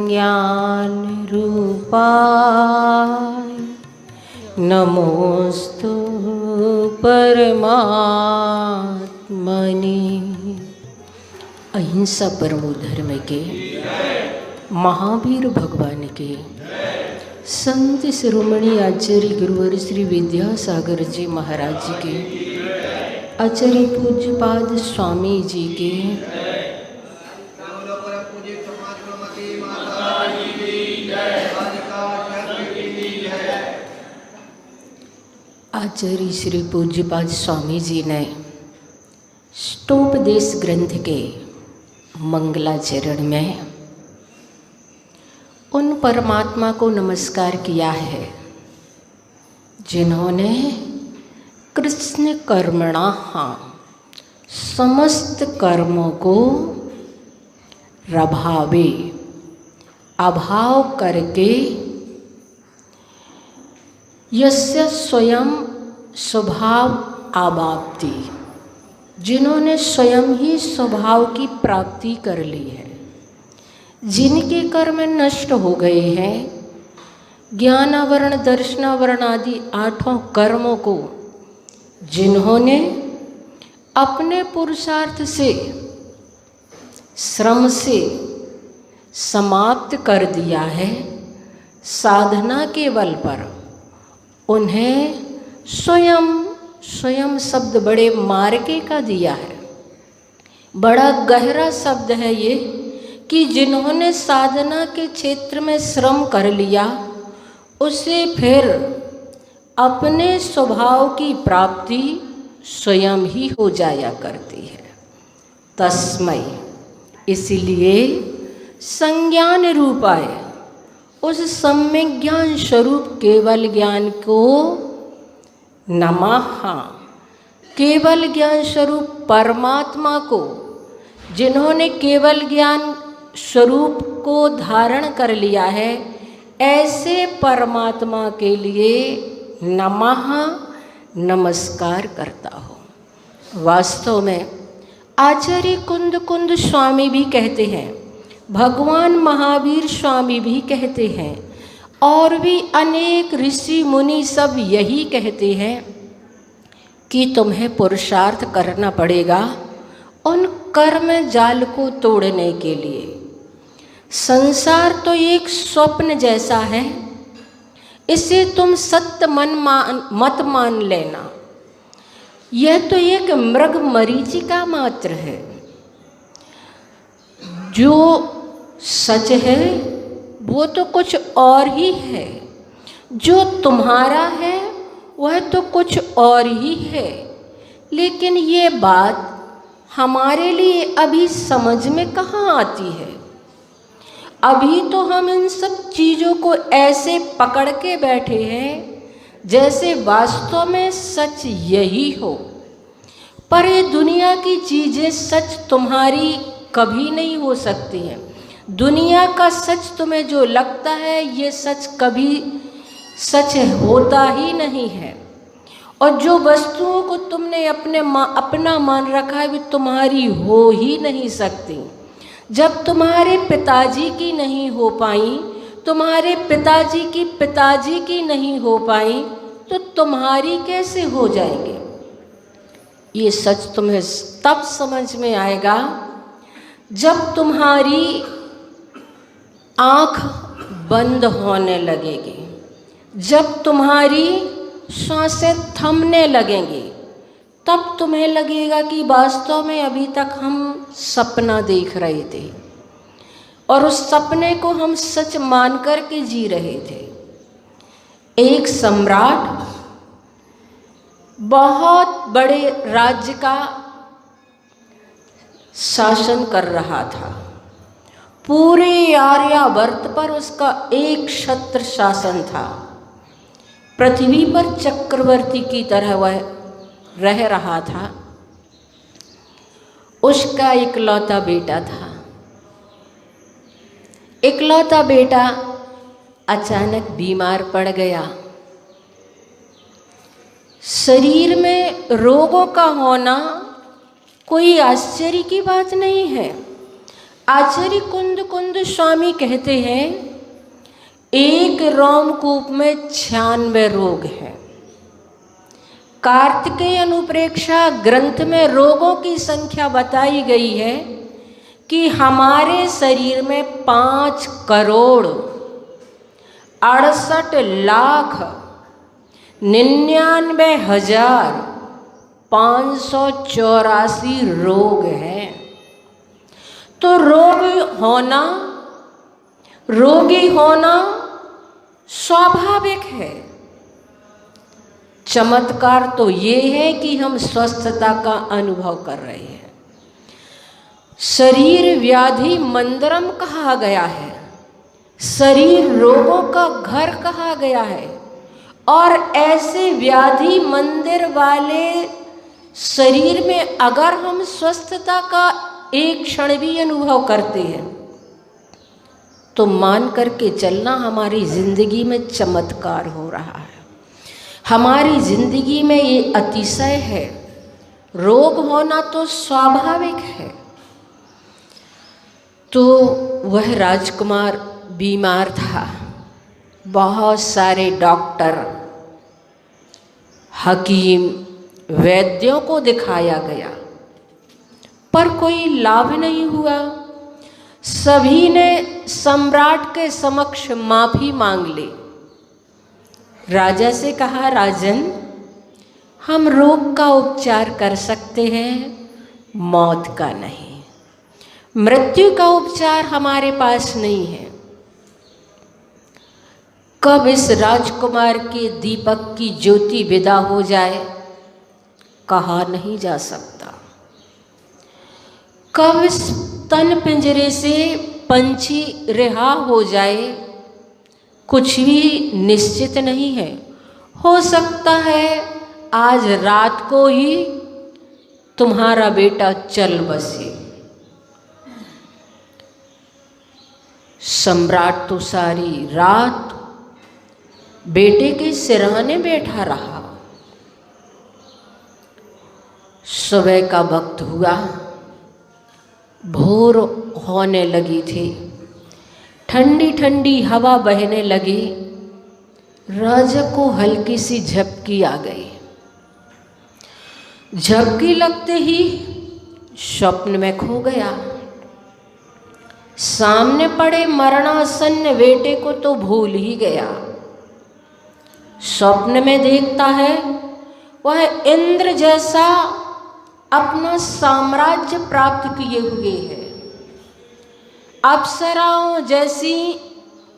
ज्ञान रूपाय नमोस्तु परमात्मने। अहिंसा परमो धर्म के महावीर भगवान के संत शिरोमणि आचार्य गुरुवर श्री विद्यासागर जी महाराज जी के आचार्य पूज्यपाद स्वामी जी के आचार्य श्री पूज्यपाद स्वामी जी ने ष्टोपदेश ग्रंथ के मंगलाचरण में उन परमात्मा को नमस्कार किया है जिन्होंने कृष्ण कर्मणः समस्त कर्मों को रभावे अभाव करके यस्य स्वयं स्वभाव आवाप्ति, जिन्होंने स्वयं ही स्वभाव की प्राप्ति कर ली है, जिनके कर्म नष्ट हो गए हैं, ज्ञानावरण दर्शनावरण आदि 8 कर्मों को जिन्होंने अपने पुरुषार्थ से श्रम से समाप्त कर दिया है, साधना के बल पर उन्हें स्वयं शब्द बड़े मार्के का दिया है। बड़ा गहरा शब्द है ये कि जिन्होंने साधना के क्षेत्र में श्रम कर लिया, उसे फिर अपने स्वभाव की प्राप्ति स्वयं ही हो जाया करती है। तस्मै, इसलिए संज्ञान रूपाय, उस सम्यक ज्ञान स्वरूप केवल ज्ञान को नमः, केवल ज्ञान स्वरूप परमात्मा को, जिन्होंने केवल ज्ञान स्वरूप को धारण कर लिया है, ऐसे परमात्मा के लिए नमः नमस्कार करता हूँ। वास्तव में आचार्य कुंद स्वामी भी कहते हैं, भगवान महावीर स्वामी भी कहते हैं, और भी अनेक ऋषि मुनि सब यही कहते हैं कि तुम्हें पुरुषार्थ करना पड़ेगा उन कर्म जाल को तोड़ने के लिए। संसार तो एक स्वप्न जैसा है, इसे तुम सत्य मत मान लेना। यह तो एक मृग मरीचिका मात्र है। जो सच है वो तो कुछ और ही है, जो तुम्हारा है वह तो कुछ और ही है। लेकिन ये बात हमारे लिए अभी समझ में कहाँ आती है। अभी तो हम इन सब चीज़ों को ऐसे पकड़ के बैठे हैं जैसे वास्तव में सच यही हो। पर ये दुनिया की चीज़ें सच तुम्हारी कभी नहीं हो सकती हैं। दुनिया का सच तुम्हें जो लगता है ये सच कभी सच होता ही नहीं है। और जो वस्तुओं को तुमने अपना मान रखा है वे तुम्हारी हो ही नहीं सकती। जब तुम्हारे पिताजी की नहीं हो पाई, तुम्हारे पिताजी की नहीं हो पाई, तो तुम्हारी कैसे हो जाएंगे। ये सच तुम्हें तब समझ में आएगा जब तुम्हारी आँख बंद होने लगेगी, जब तुम्हारी सांसें थमने लगेंगी, तब तुम्हें लगेगा कि वास्तव में अभी तक हम सपना देख रहे थे और उस सपने को हम सच मान कर के जी रहे थे। एक सम्राट बहुत बड़े राज्य का शासन कर रहा था। पूरे आर्यावर्त पर उसका एक छत्र शासन था। पृथ्वी पर चक्रवर्ती की तरह वह रह रहा था। उसका इकलौता बेटा था। इकलौता बेटा अचानक बीमार पड़ गया। शरीर में रोगों का होना कोई आश्चर्य की बात नहीं है। आचार्य कुंद कुंद स्वामी कहते हैं, एक रोमकूप में 96 रोग हैं। कार्तिकेय अनुप्रेक्षा ग्रंथ में रोगों की संख्या बताई गई है कि हमारे शरीर में 5,68,99,584 रोग हैं। तो रोगी होना स्वाभाविक है। चमत्कार तो ये है कि हम स्वस्थता का अनुभव कर रहे हैं। शरीर व्याधि मंदिरम कहा गया है, शरीर रोगों का घर कहा गया है। और ऐसे व्याधि मंदिर वाले शरीर में अगर हम स्वस्थता का एक क्षण भी अनुभव करते हैं तो मान करके चलना हमारी जिंदगी में चमत्कार हो रहा है। हमारी जिंदगी में ये अतिशय है। रोग होना तो स्वाभाविक है। तो वह राजकुमार बीमार था। बहुत सारे डॉक्टर, हकीम, वैद्यों को दिखाया गया पर कोई लाभ नहीं हुआ। सभी ने सम्राट के समक्ष माफी मांग ली। राजा से कहा, राजन, हम रोग का उपचार कर सकते हैं, मौत का नहीं। मृत्यु का उपचार हमारे पास नहीं है। कब इस राजकुमार के दीपक की ज्योति विदा हो जाए कहा नहीं जा सकता। कब इस तन पिंजरे से पंछी रिहा हो जाए कुछ भी निश्चित नहीं है। हो सकता है आज रात को ही तुम्हारा बेटा चल बसे। सम्राट तो सारी रात बेटे के सिरहाने बैठा रहा। सुबह का वक्त हुआ, भोर होने लगी थी, ठंडी ठंडी हवा बहने लगी। राजा को हल्की सी झपकी आ गई। झपकी लगते ही स्वप्न में खो गया। सामने पड़े मरणासन्न बेटे को तो भूल ही गया। स्वप्न में देखता है वह इंद्र जैसा अपना साम्राज्य प्राप्त किए हुए है। अप्सराओं जैसी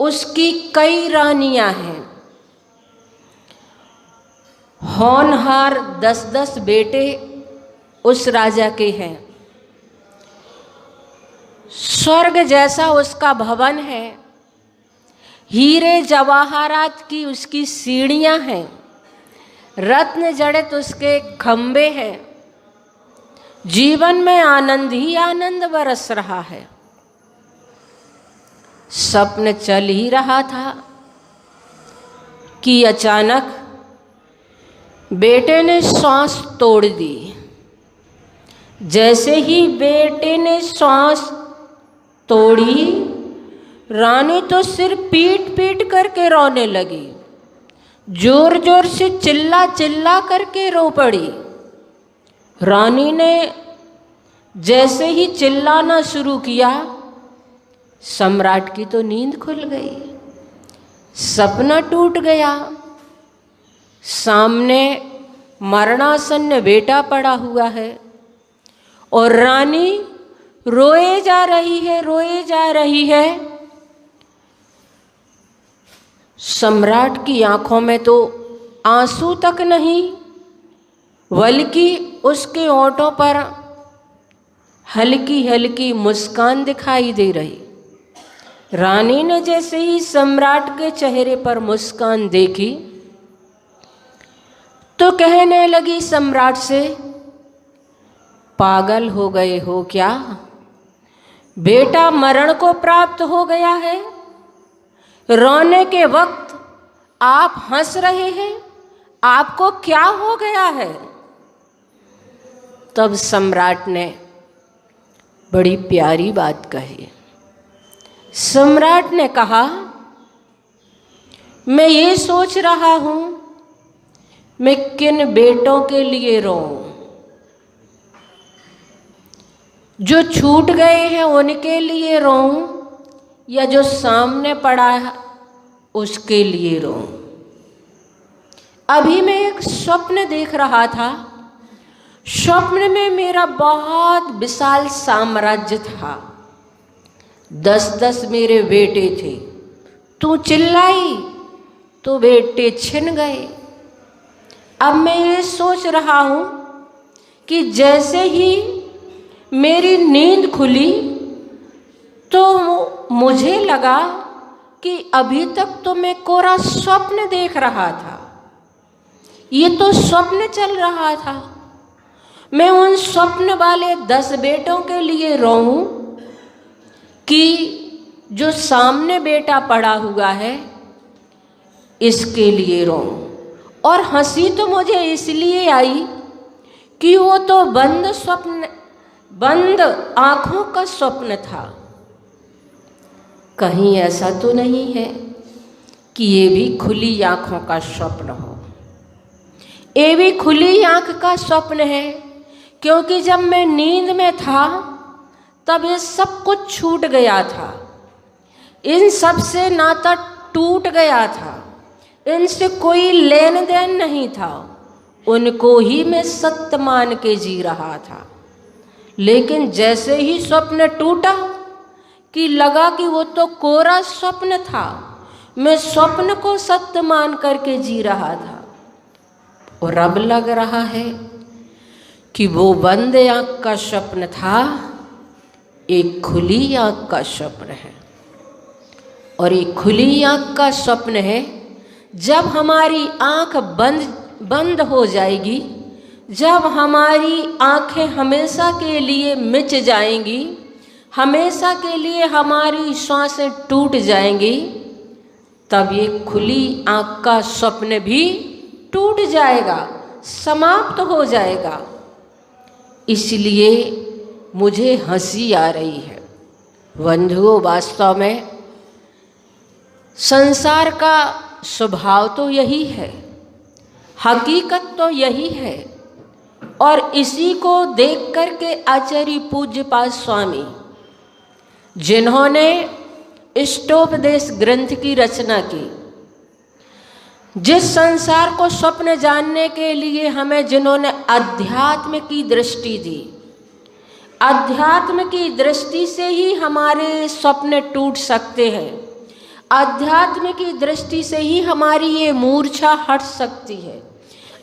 उसकी कई रानियां हैं। होनहार 10-10 बेटे उस राजा के हैं। स्वर्ग जैसा उसका भवन है। हीरे जवाहरात की उसकी सीढ़ियां हैं। रत्न जड़ित उसके खंबे हैं। जीवन में आनंद ही आनंद बरस रहा है। स्वप्न चल ही रहा था कि अचानक बेटे ने सांस तोड़ दी। जैसे ही बेटे ने सांस तोड़ी, रानी तो सिर पीट पीट करके रोने लगी। जोर जोर से चिल्ला चिल्ला करके रो पड़ी। रानी ने जैसे ही चिल्लाना शुरू किया, सम्राट की तो नींद खुल गई। सपना टूट गया। सामने मरणासन्न बेटा पड़ा हुआ है और रानी रोए जा रही है, रोए जा रही है। सम्राट की आंखों में तो आंसू तक नहीं, बल्कि उसके होठों पर हल्की हल्की मुस्कान दिखाई दे रही। रानी ने जैसे ही सम्राट के चेहरे पर मुस्कान देखी तो कहने लगी सम्राट से, पागल हो गए हो क्या? बेटा मरण को प्राप्त हो गया है, रोने के वक्त आप हंस रहे हैं, आपको क्या हो गया है? तब सम्राट ने बड़ी प्यारी बात कही। सम्राट ने कहा, मैं ये सोच रहा हूं मैं किन बेटों के लिए रोऊं। जो छूट गए हैं उनके लिए रोऊं या जो सामने पड़ा है उसके लिए रोऊं। अभी मैं एक स्वप्न देख रहा था। स्वप्न में मेरा बहुत विशाल साम्राज्य था। 10-10 मेरे बेटे थे। तू चिल्लाई तो बेटे छिन गए। अब मैं ये सोच रहा हूं कि जैसे ही मेरी नींद खुली तो मुझे लगा कि अभी तक तो मैं कोरा स्वप्न देख रहा था। ये तो स्वप्न चल रहा था। मैं उन स्वप्न वाले 10 बेटों के लिए रोऊं कि जो सामने बेटा पड़ा हुआ है इसके लिए रोऊं। और हंसी तो मुझे इसलिए आई कि वो तो बंद आंखों का स्वप्न था। कहीं ऐसा तो नहीं है कि ये भी खुली आंखों का स्वप्न हो। ये भी खुली आंख का स्वप्न है, क्योंकि जब मैं नींद में था तब ये सब कुछ छूट गया था। इन सब से नाता टूट गया था। इनसे कोई लेन देन नहीं था। उनको ही मैं सत्य मान के जी रहा था। लेकिन जैसे ही स्वप्न टूटा कि लगा कि वो तो कोरा स्वप्न था, मैं स्वप्न को सत्य मान करके जी रहा था। और अब लग रहा है कि वो बंद आंख का स्वप्न था, एक खुली आंख का स्वप्न है। और एक खुली आंख का स्वप्न है जब हमारी आंख बंद हो जाएगी, जब हमारी आंखें हमेशा के लिए मिच जाएंगी, हमेशा के लिए हमारी सांसें टूट जाएंगी, तब ये खुली आंख का स्वप्न भी टूट जाएगा, समाप्त हो जाएगा। इसलिए मुझे हंसी आ रही है। बंधुओं, वास्तव में संसार का स्वभाव तो यही है, हकीकत तो यही है। और इसी को देख कर के आचार्य पूज्यपाद स्वामी, जिन्होंने इष्टोपदेश ग्रंथ की रचना की, जिस संसार को स्वप्न जानने के लिए हमें जिन्होंने अध्यात्म की दृष्टि दी, अध्यात्म की दृष्टि से ही हमारे स्वप्न टूट सकते हैं। अध्यात्म की दृष्टि से ही हमारी ये मूर्छा हट सकती है।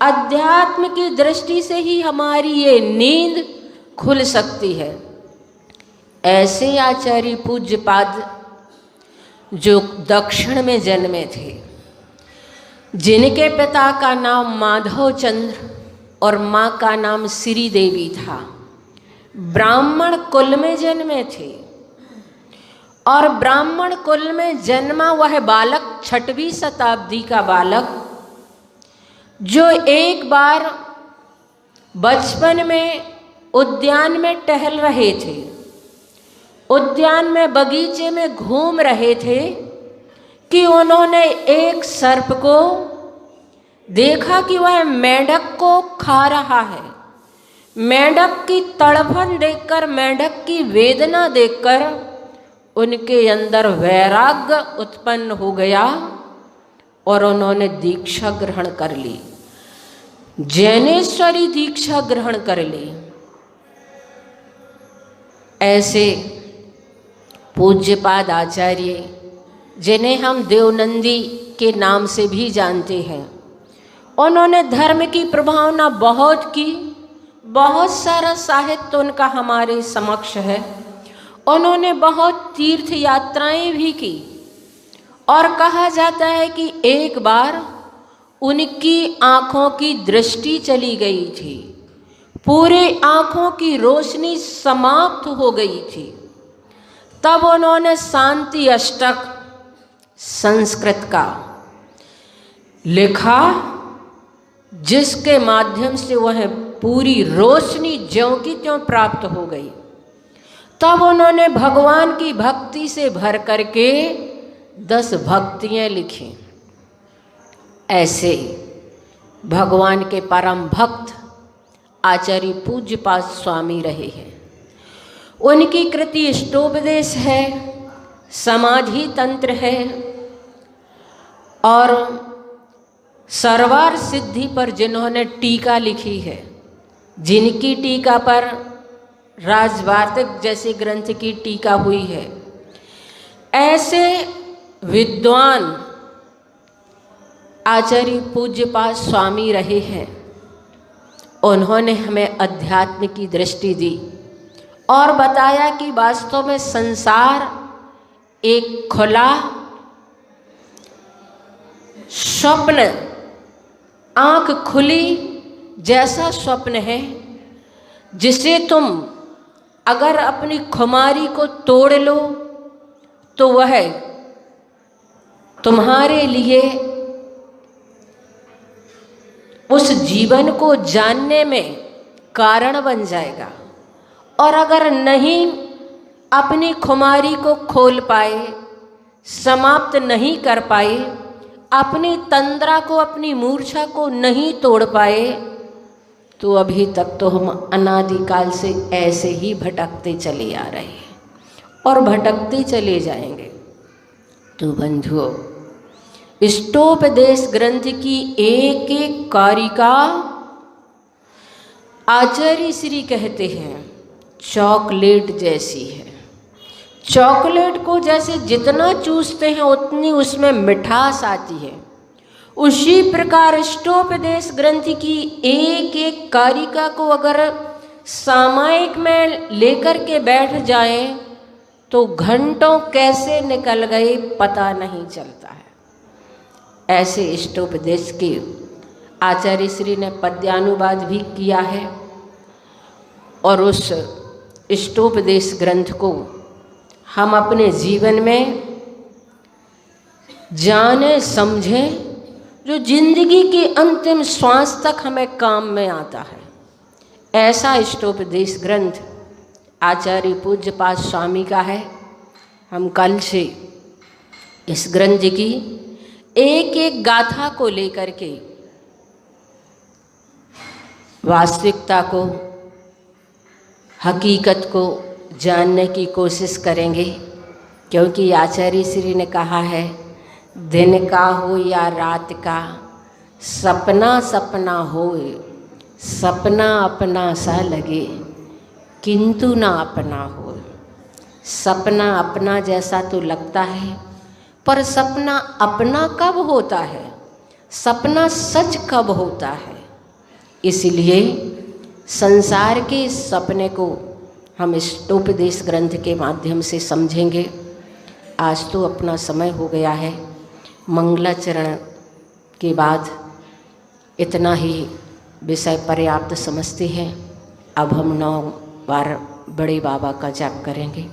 अध्यात्म की दृष्टि से ही हमारी ये नींद खुल सकती है। ऐसे आचार्य पूज्यपाद जो दक्षिण में जन्मे थे, जिनके पिता का नाम माधव चंद्र और माँ का नाम श्री देवी था, ब्राह्मण कुल में जन्मे थे। और ब्राह्मण कुल में जन्मा वह बालक, 6वीं शताब्दी का बालक, जो एक बार बचपन में उद्यान में टहल रहे थे, उद्यान में बगीचे में घूम रहे थे कि उन्होंने एक सर्प को देखा कि वह मेंढक को खा रहा है। मेंढक की तड़फन देखकर, मेंढक की वेदना देखकर उनके अंदर वैराग्य उत्पन्न हो गया और उन्होंने दीक्षा ग्रहण कर ली, जैनेश्वरी दीक्षा ग्रहण कर ली। ऐसे पूज्यपाद आचार्य, जिन्हें हम देवनंदी के नाम से भी जानते हैं, उन्होंने धर्म की प्रभावना बहुत की। बहुत सारा साहित्य उनका हमारे समक्ष है। उन्होंने बहुत तीर्थ यात्राएं भी की। और कहा जाता है कि एक बार उनकी आँखों की दृष्टि चली गई थी, पूरे आँखों की रोशनी समाप्त हो गई थी। तब उन्होंने शांति अष्टक संस्कृत का लिखा, जिसके माध्यम से वह पूरी रोशनी ज्यों की त्यों प्राप्त हो गई। तब उन्होंने भगवान की भक्ति से भर करके 10 भक्तियाँ लिखी। ऐसे भगवान के परम भक्त आचार्य पूज्यपाद स्वामी रहे हैं। उनकी कृति इष्टोपदेश है, समाधि तंत्र है और सर्वार सिद्धि पर जिन्होंने टीका लिखी है, जिनकी टीका पर राजवार्तिक जैसे ग्रंथ की टीका हुई है, ऐसे विद्वान आचार्य पूज्यपाद स्वामी रहे हैं। उन्होंने हमें अध्यात्म की दृष्टि दी और बताया कि वास्तव में संसार एक खुला स्वप्न, आंख खुली जैसा स्वप्न है, जिसे तुम अगर अपनी खुमारी को तोड़ लो तो वह तुम्हारे लिए उस जीवन को जानने में कारण बन जाएगा। और अगर नहीं अपनी खुमारी को खोल पाए, समाप्त नहीं कर पाए, अपनी तंद्रा को, अपनी मूर्छा को नहीं तोड़ पाए, तो अभी तक तो हम अनादिकाल से ऐसे ही भटकते चले आ रहे हैं और भटकते चले जाएंगे। तो बंधुओं, इष्टोपदेश ग्रंथ की एक एक कारिका आचार्य श्री कहते हैं चॉकलेट जैसी है। चॉकलेट को जैसे जितना चूसते हैं उतनी उसमें मिठास आती है, उसी प्रकार इष्टोपदेश ग्रंथ की एक एक कारिका को अगर सामायिक में लेकर के बैठ जाए तो घंटों कैसे निकल गए पता नहीं चलता है। ऐसे इष्टोपदेश के आचार्य श्री ने पद्यानुवाद भी किया है और उस इष्टोपदेश ग्रंथ को हम अपने जीवन में जाने समझें, जो जिंदगी के अंतिम श्वास तक हमें काम में आता है। ऐसा इष्टोपदेश ग्रंथ आचार्य पूज्यपाद स्वामी का है। हम कल से इस ग्रंथ की एक एक गाथा को लेकर के वास्तविकता को, हकीकत को जानने की कोशिश करेंगे, क्योंकि आचार्य श्री ने कहा है, दिन का हो या रात का, सपना सपना होए, सपना अपना सा लगे, किंतु ना अपना हो। सपना अपना जैसा तो लगता है, पर सपना अपना कब होता है, सपना सच कब होता है। इसलिए संसार के इस सपने को हम इष्टोपदेश ग्रंथ के माध्यम से समझेंगे। आज तो अपना समय हो गया है, मंगलाचरण के बाद इतना ही विषय पर्याप्त समझते हैं। अब हम 9 बार बड़े बाबा का जाप करेंगे।